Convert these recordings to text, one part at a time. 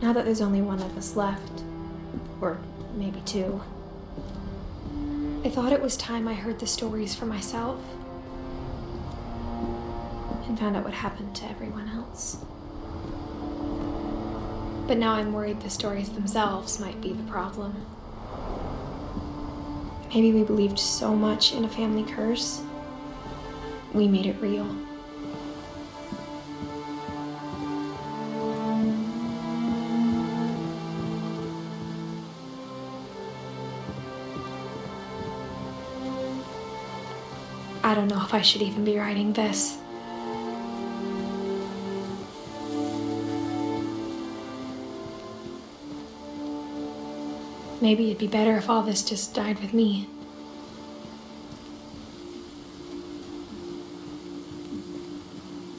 Now that there's only one of us left, or maybe two, I thought it was time I heard the stories for myself and found out what happened to everyone else. But now I'm worried the stories themselves might be the problem. Maybe we believed so much in a family curse, we made it real. I don't know if I should even be writing this. Maybe it'd be better if all this just died with me.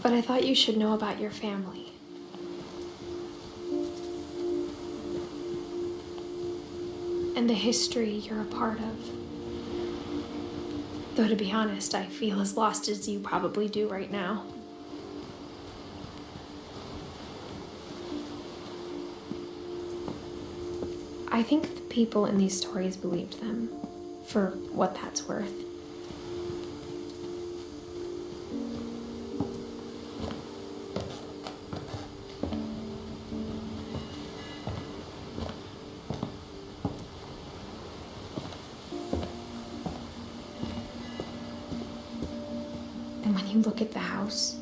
But I thought you should know about your family. And the history you're a part of. Though to be honest, I feel as lost as you probably do right now. I think the people in these stories believed them, for what that's worth. And when you look at the house,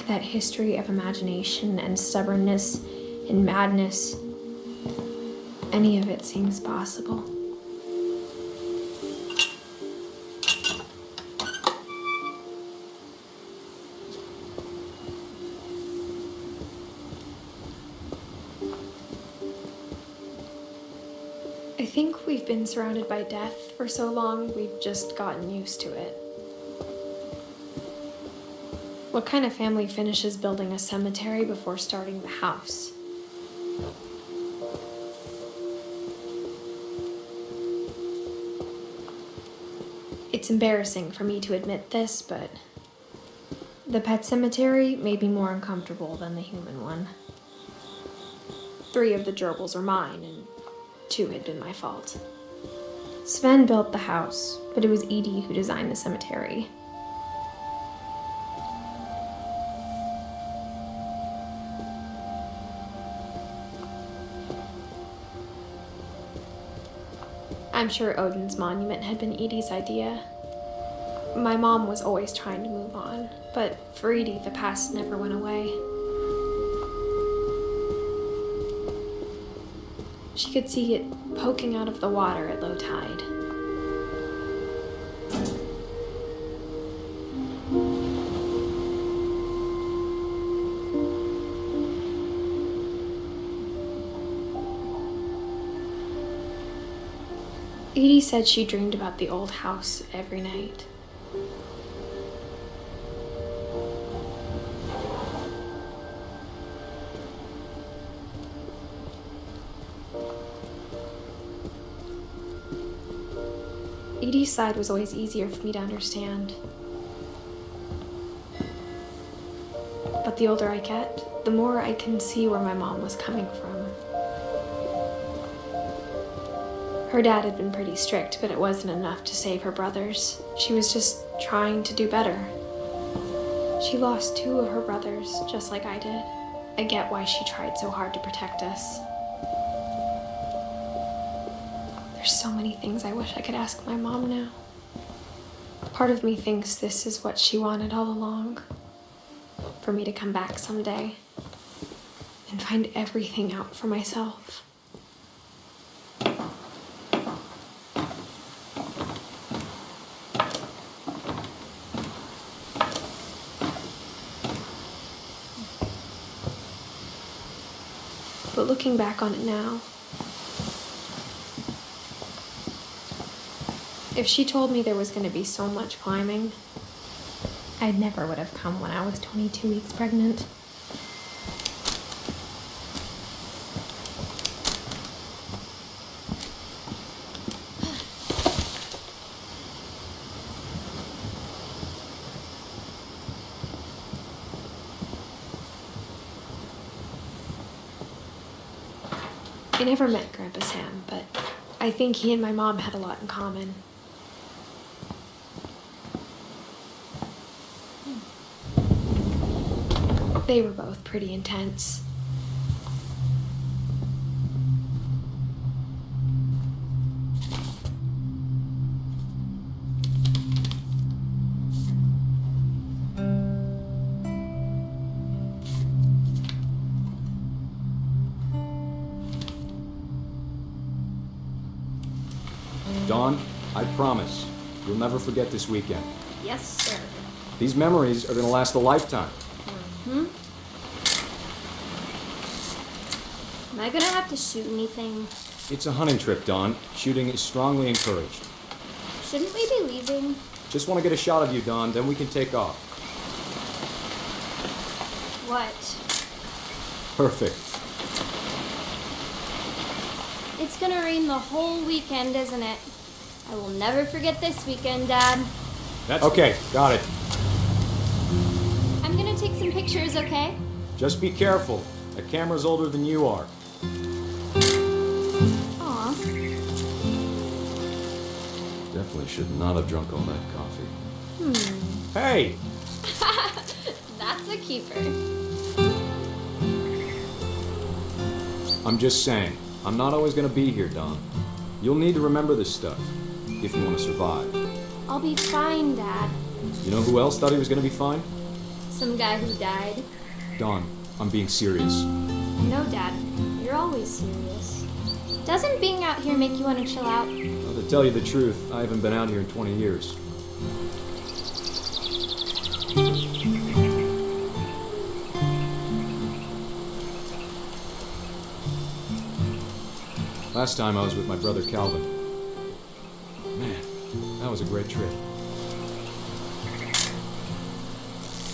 that history of imagination and stubbornness and madness, any of it seems possible. I think we've been surrounded by death for so long, we've just gotten used to it. What kind of family finishes building a cemetery before starting the house? It's embarrassing for me to admit this, but the pet cemetery made me more uncomfortable than the human one. 3 of the gerbils are mine, and 2 had been my fault. Sven built the house, but it was Edith who designed the cemetery. I'm sure Odin's monument had been Edie's idea. My mom was always trying to move on, but for Edie, the past never went away. She could see it poking out of the water at low tide. Edie said she dreamed about the old house every night. Edie's side was always easier for me to understand. But the older I get, the more I can see where my mom was coming from. Her dad had been pretty strict, but it wasn't enough to save her brothers. She was just trying to do better. She lost 2 of her brothers, just like I did. I get why she tried so hard to protect us. There's so many things I wish I could ask my mom now. Part of me thinks this is what she wanted all along. For me to come back someday and find everything out for myself. But looking back on it now, if she told me there was going to be so much climbing, I never would have come when I was 22 weeks pregnant. I never met Grandpa Sam, but I think he and my mom had a lot in common. They were both pretty intense. Dawn, I promise, you'll never forget this weekend. Yes, sir. These memories are gonna last a lifetime. Am I gonna have to shoot anything? It's a hunting trip, Dawn. Shooting is strongly encouraged. Shouldn't we be leaving? Just want to get a shot of you, Dawn, then we can take off. What? Perfect. It's gonna rain the whole weekend, isn't it? I will never forget this weekend, Dad. That's okay, got it. I'm gonna take some pictures, okay? Just be careful. That camera's older than you are. Aw. Definitely should not have drunk all that coffee. Hey! That's a keeper. I'm just saying, I'm not always gonna be here, Dawn. You'll need to remember this stuff, if you want to survive. I'll be fine, Dad. You know who else thought he was gonna be fine? Some guy who died. Dawn, I'm being serious. I know, Dad. You're always serious. Doesn't being out here make you want to chill out? Well, to tell you the truth, I haven't been out here in 20 years. Last time I was with my brother Calvin. Man, that was a great trip.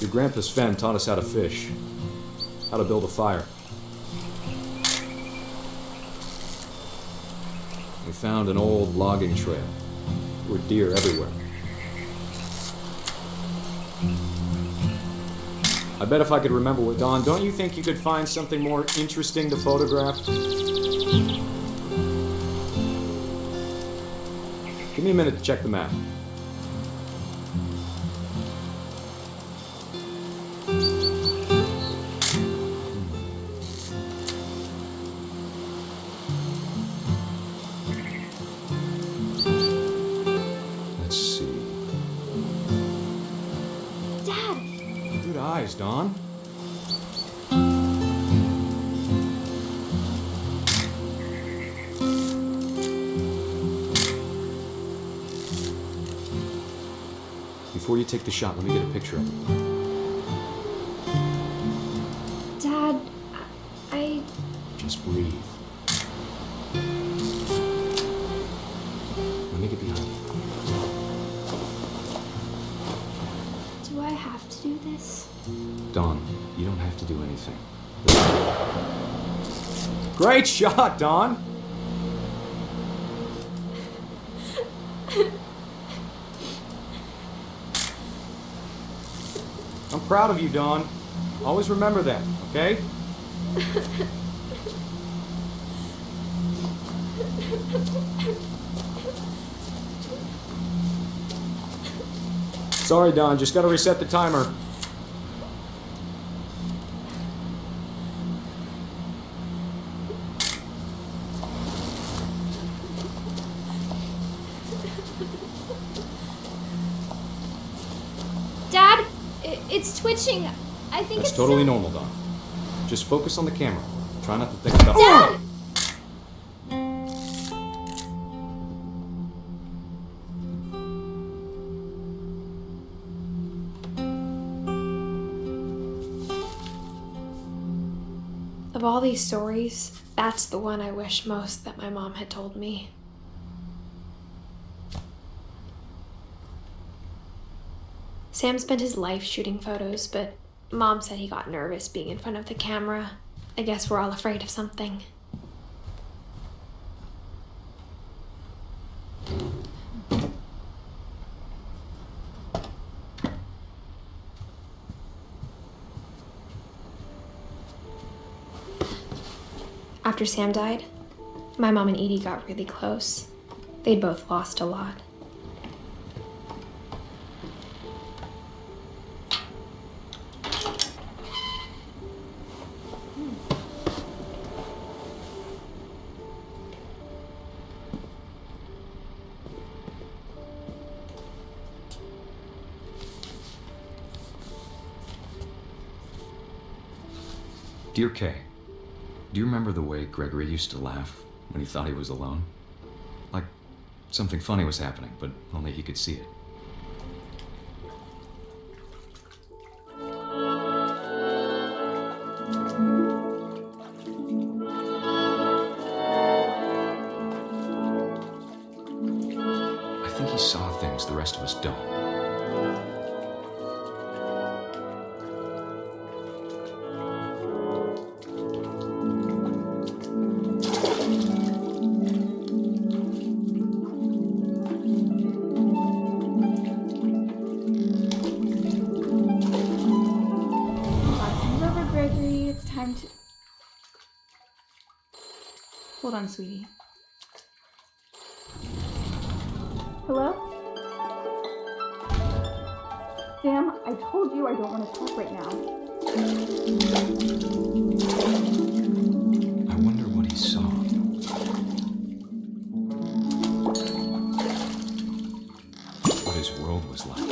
Your grandpa Sven taught us how to fish, how to build a fire. We found an old logging trail. There were deer everywhere. I bet if I could remember what Dawn, don't you think you could find something more interesting to photograph? Give me a minute to check the map. Let's see. Dad! Good eyes, Dawn. Before you take the shot, let me get a picture of you. Dad, I... Just breathe. Let me get behind you. Do I have to do this? Dawn, you don't have to do anything. Great shot, Dawn! I'm proud of you, Dawn. Always remember that, okay? Sorry, Dawn, just gotta reset the timer. Dad! It's twitching. I think That's it's totally so- normal, Dawn. Just focus on the camera. Try not to think about... Dad! Of all these stories, that's the one I wish most that my mom had told me. Sam spent his life shooting photos, but Mom said he got nervous being in front of the camera. I guess we're all afraid of something. After Sam died, My mom and Edie got really close. They'd both lost a lot. Dear Kay, do you remember the way Gregory used to laugh when he thought he was alone? Like something funny was happening, but only he could see it. I think he saw things the rest of us don't. Hold on, sweetie. Hello? Sam, I told you I don't want to talk right now. I wonder what he saw. What his world was like.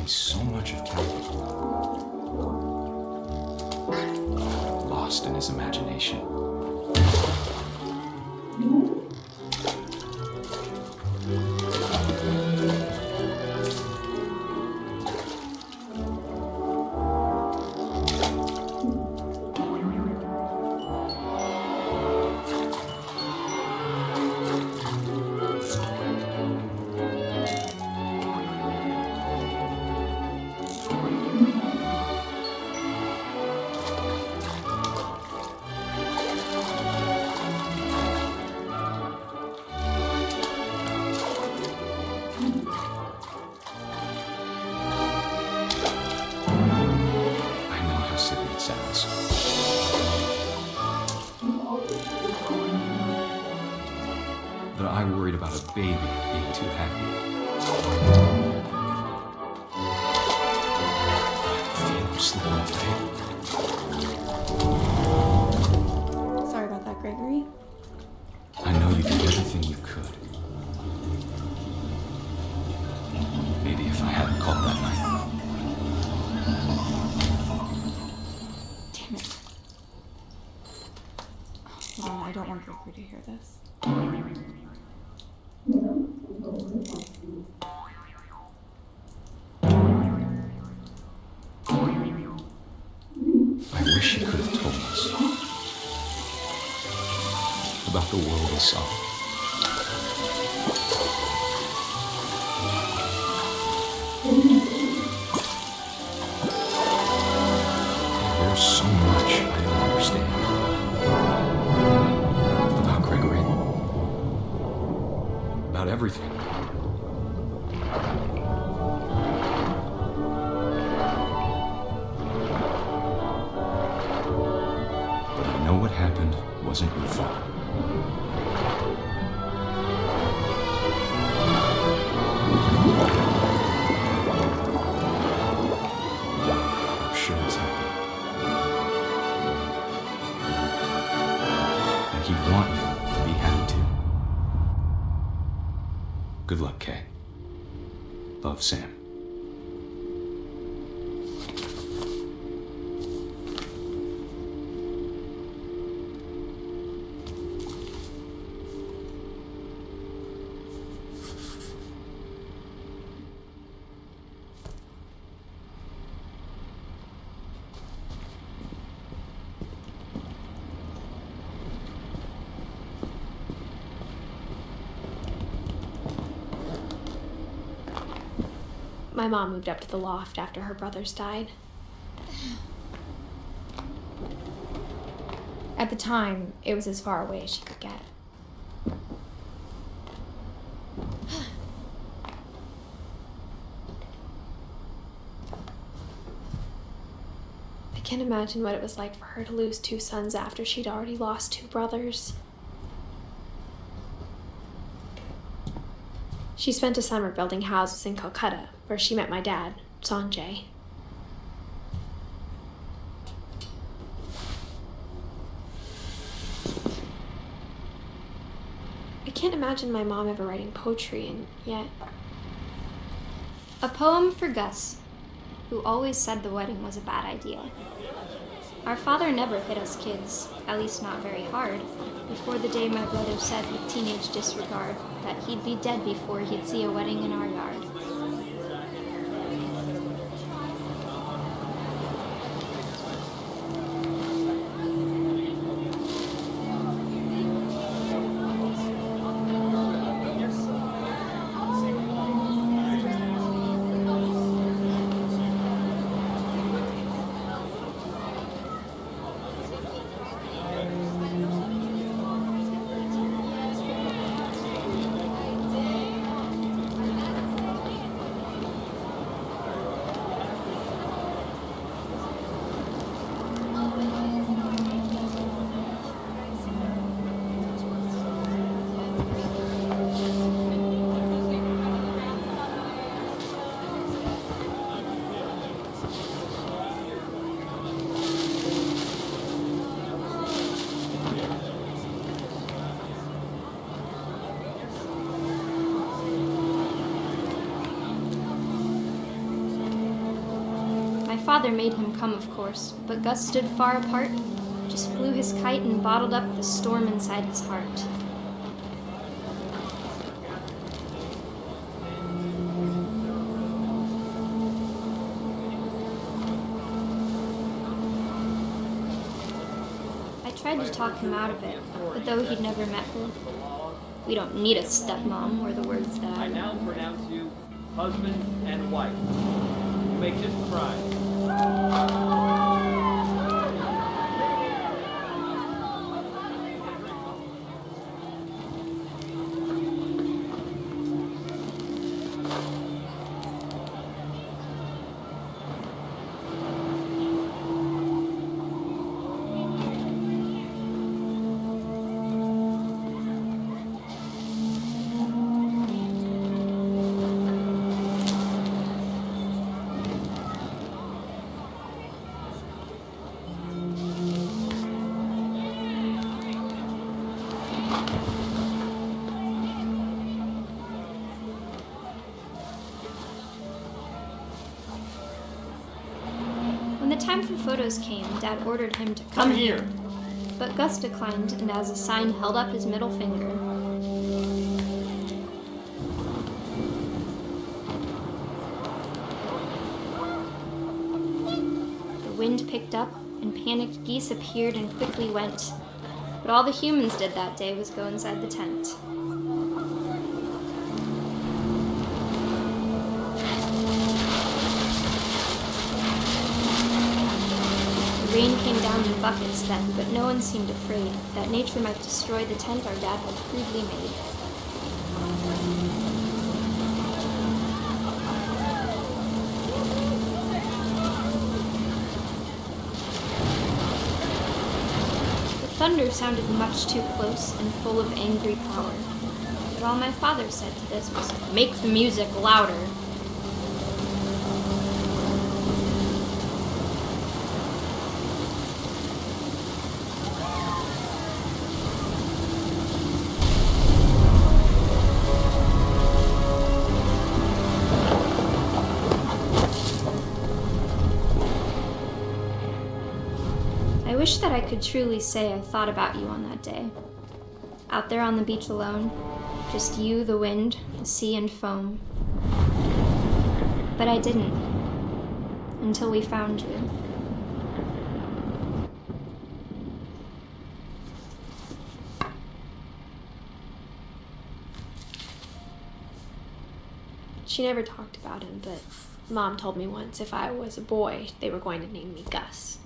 So much of Calvin. Lost in his imagination. But I worried about a baby being too happy. I could feel him slipping away. Sorry about that, Gregory. I know you did everything you could. Maybe if I hadn't called that night. Damn it. Mom, I don't want Gregory to hear this. I wish he could have told us about the world he saw. There's so much I don't understand about Gregory, about everything. But I know what happened wasn't your fault. I'm sure he's happy. And he'd want you to be happy too. Good luck, Kay. Love, Sam. My mom moved up to the loft after her brothers died. At the time, it was as far away as she could get. can't imagine what it was like for her to lose 2 sons after she'd already lost 2 brothers. She spent a summer building houses in Calcutta, where she met my dad, Sanjay. I can't imagine my mom ever writing poetry, and yet... A poem for Gus, who always said the wedding was a bad idea. Our father never hit us kids, at least not very hard, before the day my brother said with teenage disregard that he'd be dead before he'd see a wedding in our yard. Father made him come, of course, but Gus stood far apart, just flew his kite and bottled up the storm inside his heart. I tried to talk him out of it, but though he'd never met her, "We don't need a stepmom," were the words that I now pronounce you husband and wife. You may kiss the bride. When the time for photos came, Dad ordered him to come here. But Gus declined, and as a sign held up his middle finger. The wind picked up, and panicked geese appeared and quickly went. But all the humans did that day was go inside the tent. The rain came down in buckets then, but no one seemed afraid that nature might destroy the tent our dad had crudely made. The thunder sounded much too close and full of angry power. But all my father said to this was, "Make the music louder." I wish that I could truly say I thought about you on that day. Out there on the beach alone, just you, the wind, the sea, and foam. But I didn't, until we found you. She never talked about him, but Mom told me once if I was a boy, they were going to name me Gus.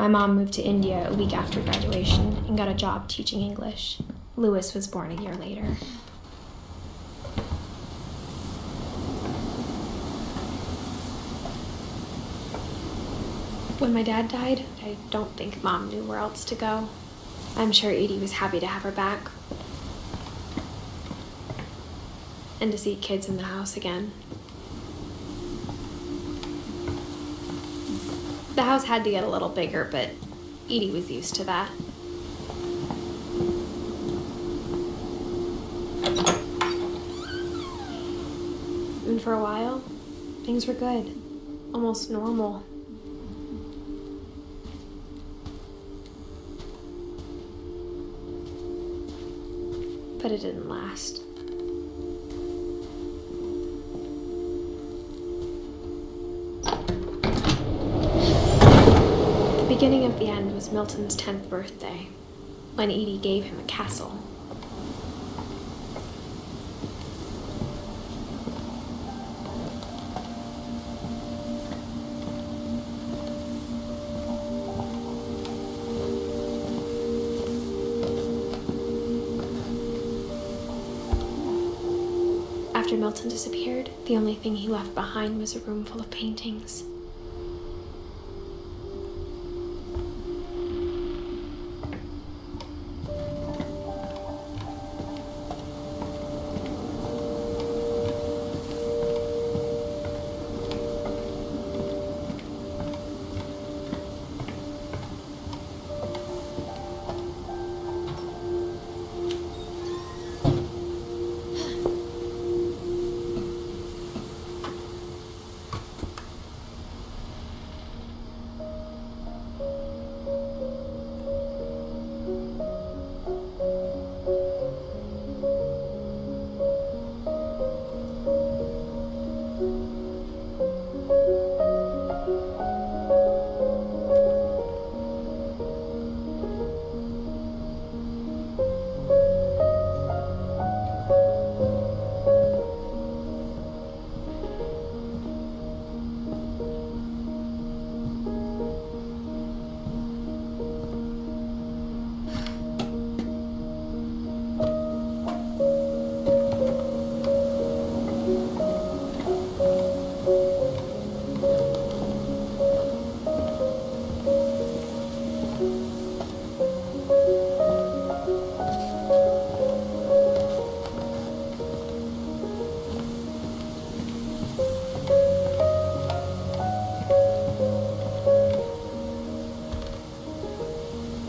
My mom moved to India a week after graduation and got a job teaching English. Louis was born a year later. When my dad died, I don't think Mom knew where else to go. I'm sure Edie was happy to have her back. And to see kids in the house again. The house had to get a little bigger, but Edie was used to that. And for a while, things were good. Almost normal. But it didn't last. The beginning of the end was Milton's 10th birthday, when Edie gave him a castle. After Milton disappeared, the only thing he left behind was a room full of paintings.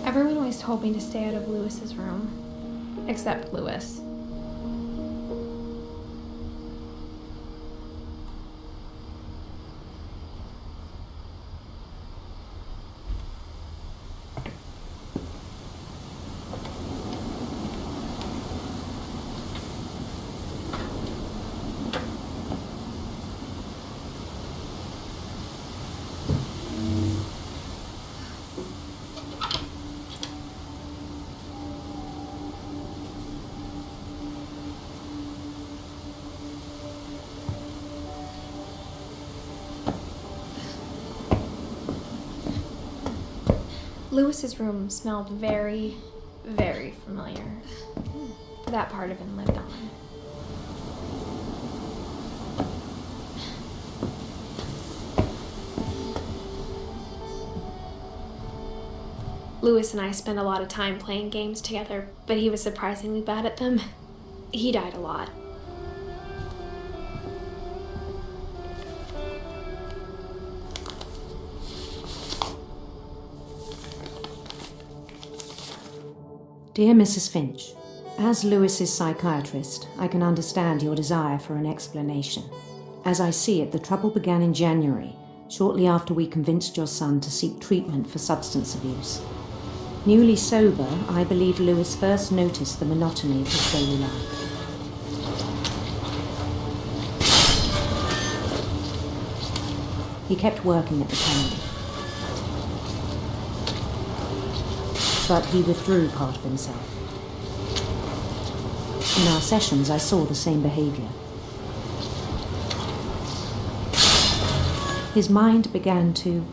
Everyone always told me to stay out of Louis's room, except Louis. Louis's room smelled very, very familiar. That part of him lived on. Louis and I spent a lot of time playing games together, but he was surprisingly bad at them. He died a lot. Dear Mrs. Finch, as Louis's psychiatrist, I can understand your desire for an explanation. As I see it, the trouble began in January, shortly after we convinced your son to seek treatment for substance abuse. Newly sober, I believe Louis first noticed the monotony of his daily life. He kept working at the Kennedy. But he withdrew part of himself. In our sessions, I saw the same behavior. His mind began to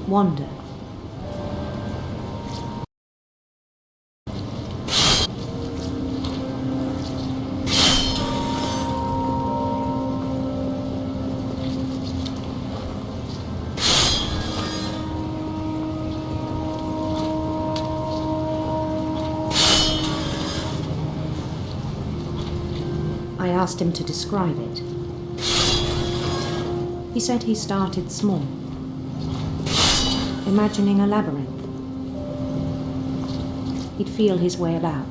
wander. I asked him to describe it. He said he started small, imagining a labyrinth. He'd feel his way about.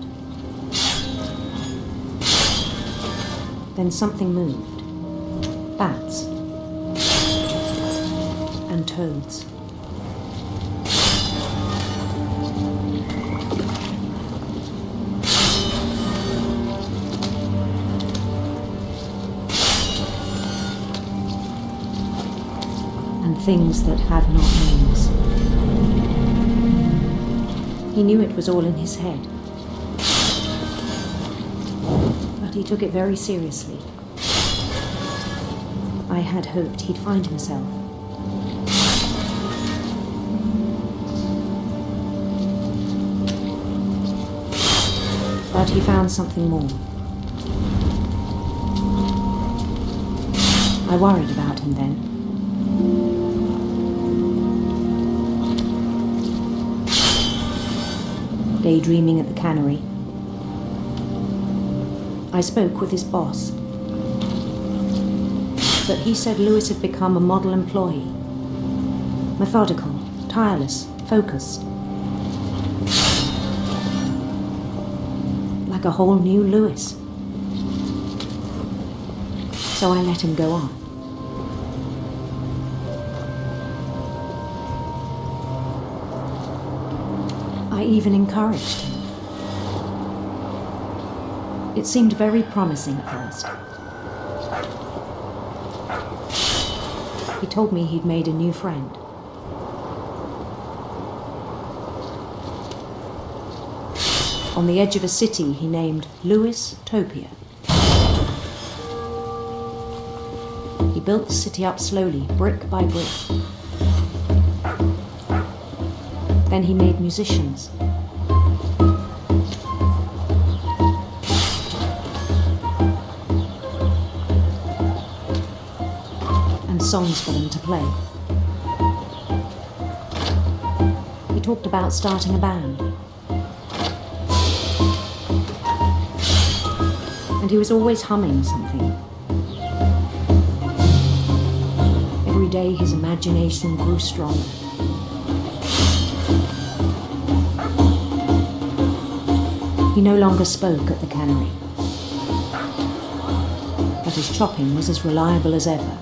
Then something moved. Bats. And toads. And things that have not names. He knew it was all in his head. But he took it very seriously. I had hoped he'd find himself. But he found something more. I worried about him then. Daydreaming at the cannery, I spoke with his boss. But he said Lewis had become a model employee. Methodical, tireless, focused. Like a whole new Lewis. So I let him go on. I even encouraged him. It seemed very promising at first. He told me he'd made a new friend. On the edge of a city he named Lewis Topia. He built the city up slowly, brick by brick. Then he made musicians. And songs for them to play. He talked about starting a band. And he was always humming something. Every day his imagination grew stronger. He no longer spoke at the cannery, but his chopping was as reliable as ever.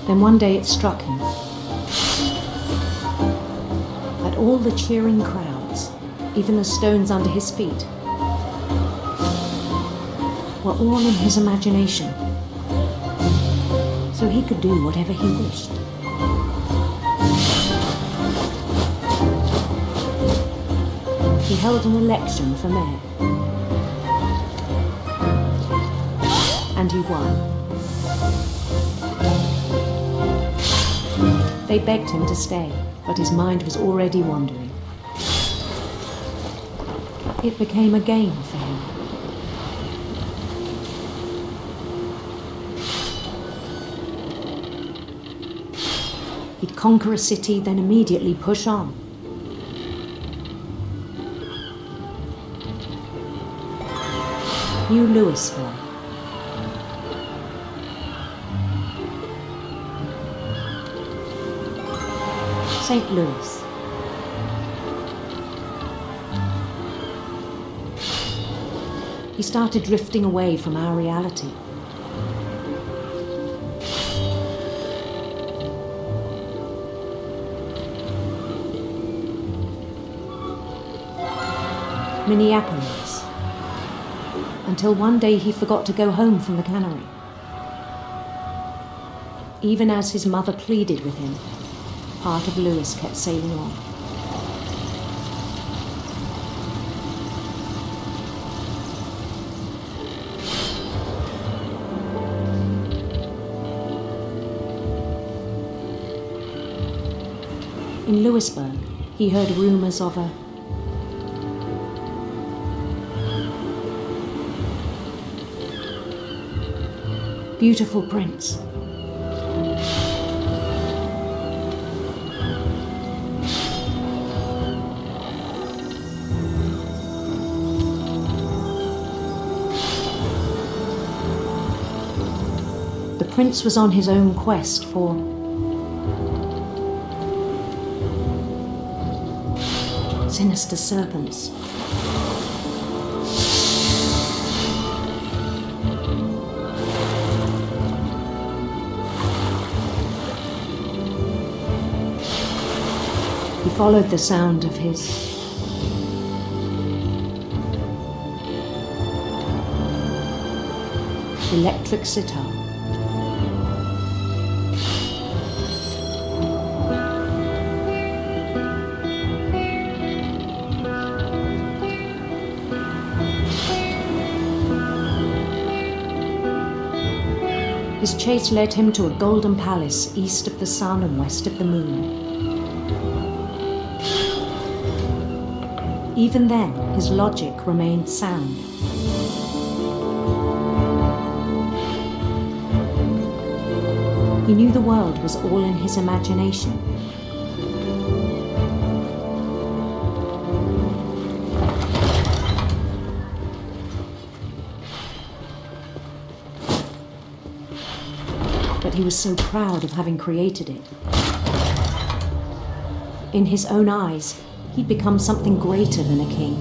Then one day it struck him that all the cheering crowds, even the stones under his feet, were all in his imagination, so he could do whatever he wished. He held an election for mayor. And he won. They begged him to stay, but his mind was already wandering. It became a game for him. He'd conquer a city, then immediately push on. New Louisville. St. Louis. He started drifting away from our reality. Minneapolis. Until one day he forgot to go home from the cannery. Even as his mother pleaded with him, part of Lewis kept sailing on. In Lewisburg, he heard rumors of a beautiful prince. The prince was on his own quest for sinister serpents. He followed the sound of his electric sitar. His chase led him to a golden palace east of the sun and west of the moon. Even then, his logic remained sound. He knew the world was all in his imagination. But he was so proud of having created it. In his own eyes, he'd become something greater than a king.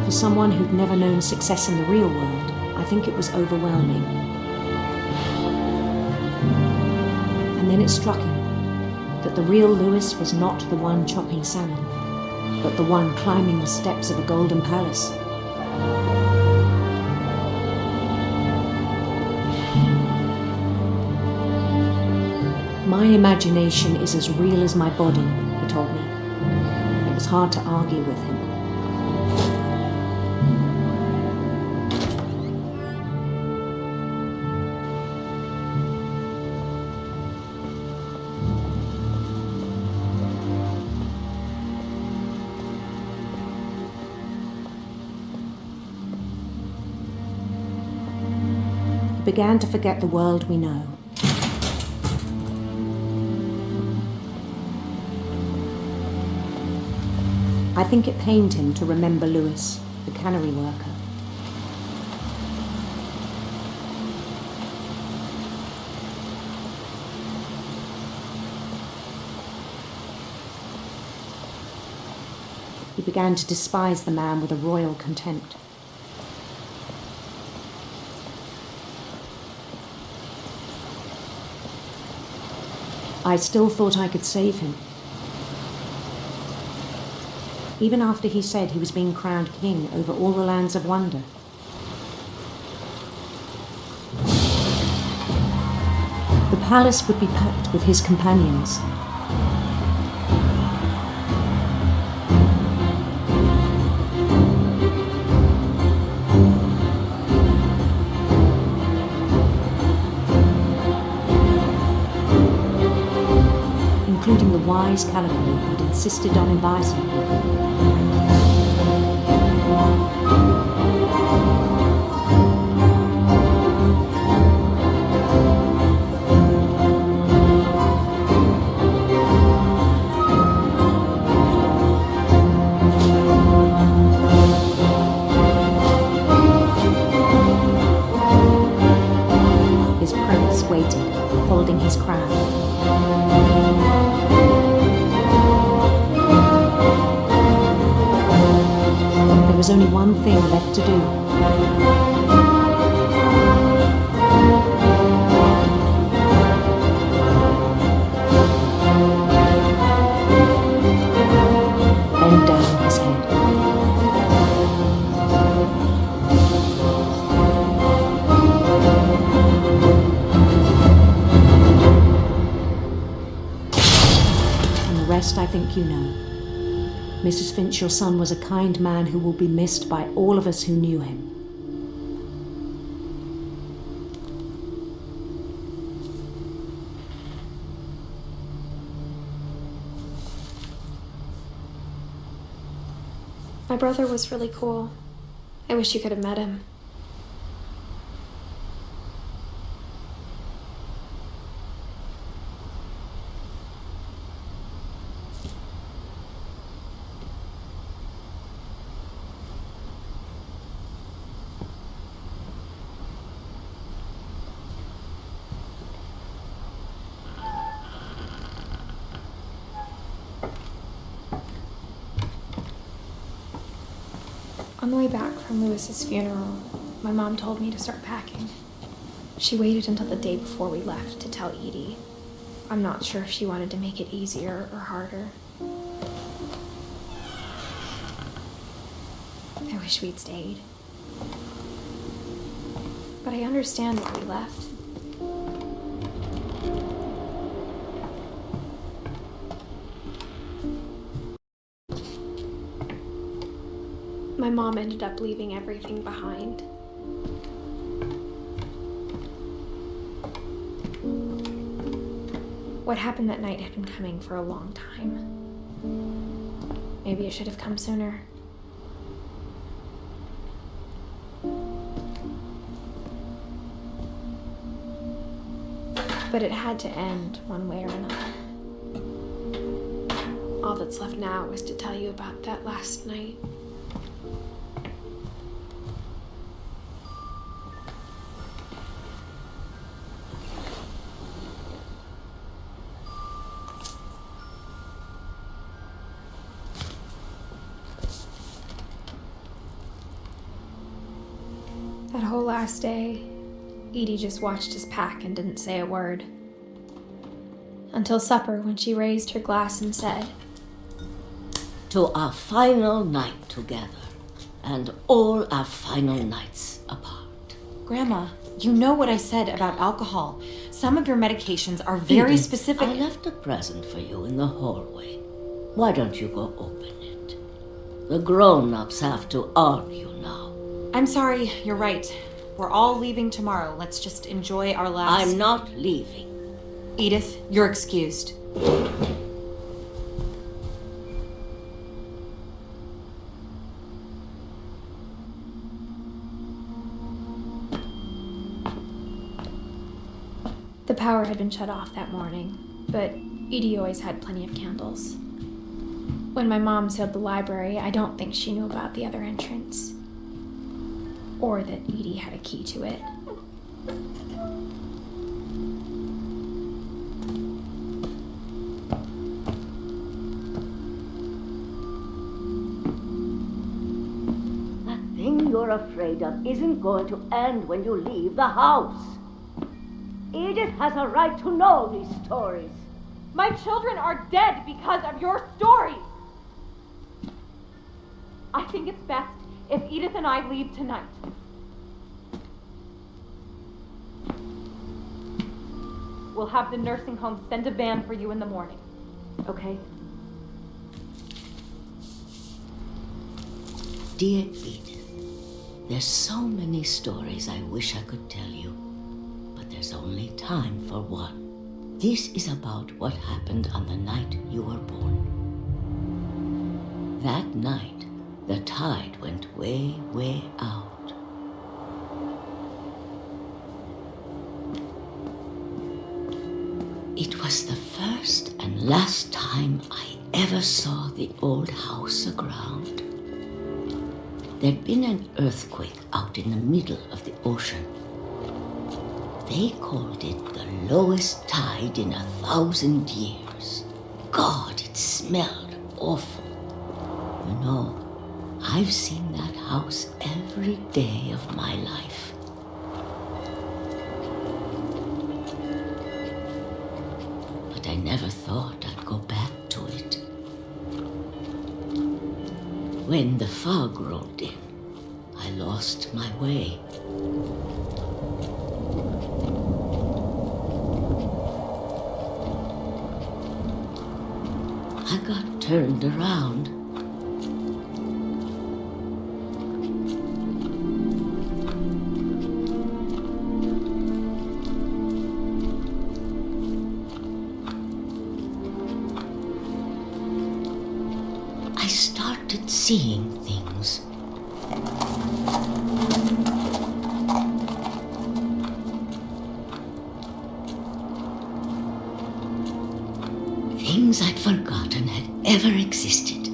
For someone who'd never known success in the real world, I think it was overwhelming. And then it struck him that the real Lewis was not the one chopping salmon, but the one climbing the steps of a golden palace. My imagination is as real as my body, he told me. It was hard to argue with him. He began to forget the world we know. I think it pained him to remember Lewis, the cannery worker. He began to despise the man with a royal contempt. I still thought I could save him. Even after he said he was being crowned king over all the lands of wonder. The palace would be packed with his companions. Including the wise Calico who'd insisted on inviting him. His prince waited, holding his crown. There was only one thing left to do. Bend down his head. And the rest I think you know. Mrs. Finch, your son was a kind man who will be missed by all of us who knew him. My brother was really cool. I wish you could have met him. On the way back from Lewis's funeral, my mom told me to start packing. She waited until the day before we left to tell Edie. I'm not sure if she wanted to make it easier or harder. I wish we'd stayed. But I understand why we left. My mom ended up leaving everything behind. What happened that night had been coming for a long time. Maybe it should have come sooner. But it had to end one way or another. All that's left now is to tell you about that last night. That whole last day, Edie just watched us pack and didn't say a word. Until supper, when she raised her glass and said, "To our final night together, and all our final nights apart." Grandma, you know what I said about alcohol. Some of your medications are very Edith, specific. I left a present for you in the hallway. Why don't you go open it? The grown-ups have to argue now. I'm sorry, you're right. We're all leaving tomorrow. Let's just enjoy our last... I'm not leaving. Edith, you're excused. The power had been shut off that morning, but Edie always had plenty of candles. When my mom sealed the library, I don't think she knew about the other entrance. Or that Edie had a key to it. That thing you're afraid of isn't going to end when you leave the house. Edith has a right to know these stories. My children are dead because of your stories. I think it's best if Edith and I leave tonight. We'll have the nursing home send a van for you in the morning, okay? Dear Edith, there's so many stories I wish I could tell you, but there's only time for one. This is about what happened on the night you were born. That night, the tide went way, way out. It was the first and last time I ever saw the old house aground. There'd been an earthquake out in the middle of the ocean. They called it the lowest tide in 1,000 years. God, it smelled awful. You know, I've seen that house every day of my life. But I never thought I'd go back to it. When the fog rolled in, I lost my way. I got turned around. I started seeing things. Things I'd forgotten had ever existed.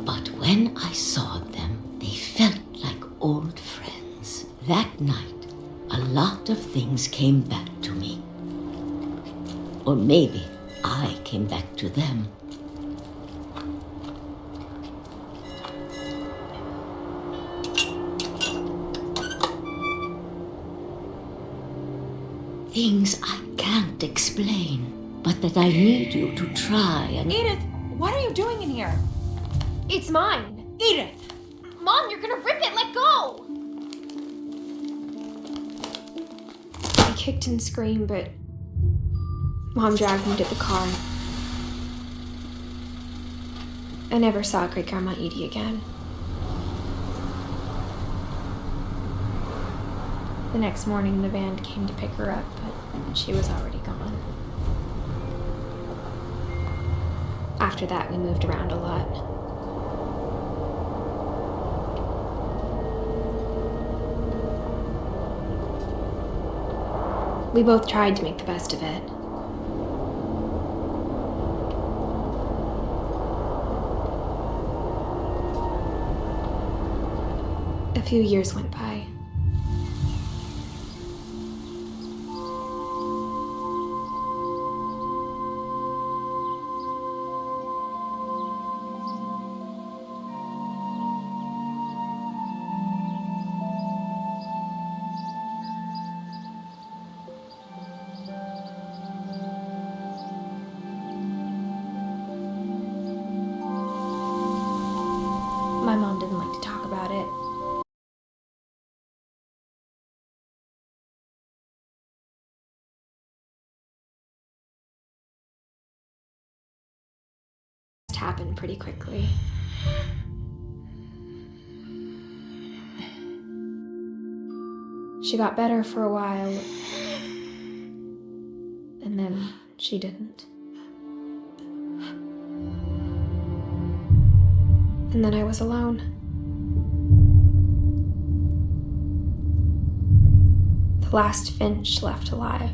But when I saw them, they felt like old friends. That night, a lot of things came back to me. Or maybe I came back to them. Things I can't explain, but that I need you to try and... Edith, what are you doing in here? It's mine. Edith! Mom, you're gonna rip it. Let go. I kicked and screamed, but Mom dragged me to the car. I never saw Great Grandma Edie again. The next morning, the van came to pick her up, but she was already gone. After that, we moved around a lot. We both tried to make the best of it. A few years went by. My mom didn't like to talk about it. It happened pretty quickly. She got better for a while, and then she didn't. And then I was alone. The last Finch left alive.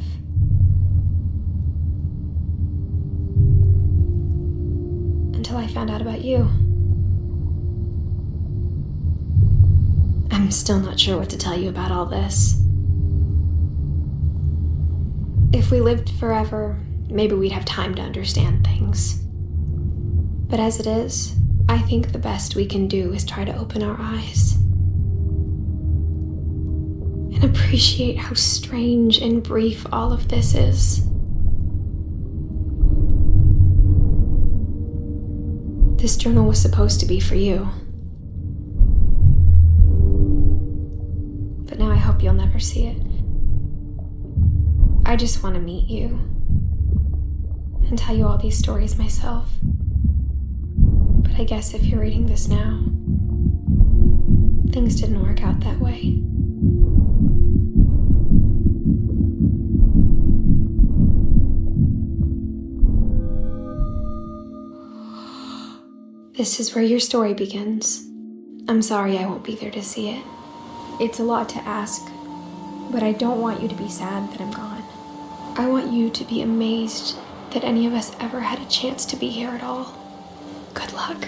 Until I found out about you. I'm still not sure what to tell you about all this. If we lived forever, maybe we'd have time to understand things. But as it is, I think the best we can do is try to open our eyes and appreciate how strange and brief all of this is. This journal was supposed to be for you. But now I hope you'll never see it. I just want to meet you and tell you all these stories myself. But I guess if you're reading this now, things didn't work out that way. This is where your story begins. I'm sorry I won't be there to see it. It's a lot to ask, but I don't want you to be sad that I'm gone. I want you to be amazed that any of us ever had a chance to be here at all. Good luck.